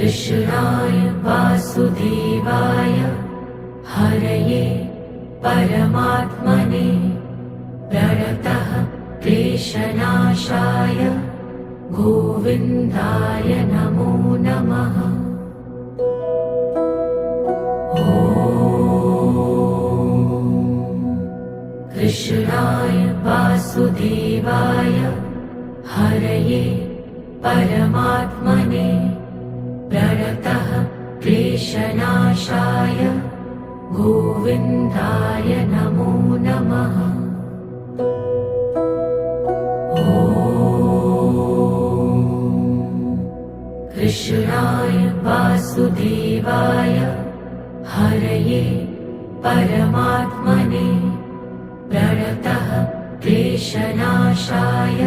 कृष्णाय वासुदेवाय हरये परमात्मने प्रणतः क्लेशनाशाय गोविन्दाय नमो नमः। कृष्णाय वासुदेवाय हरये परमात्मने प्रणतः क्लेशनाशाय गोविन्दाय नमो नमः। कृष्णाय वासुदेवाय हरये परमात्मने प्रणतः क्लेशनाशाय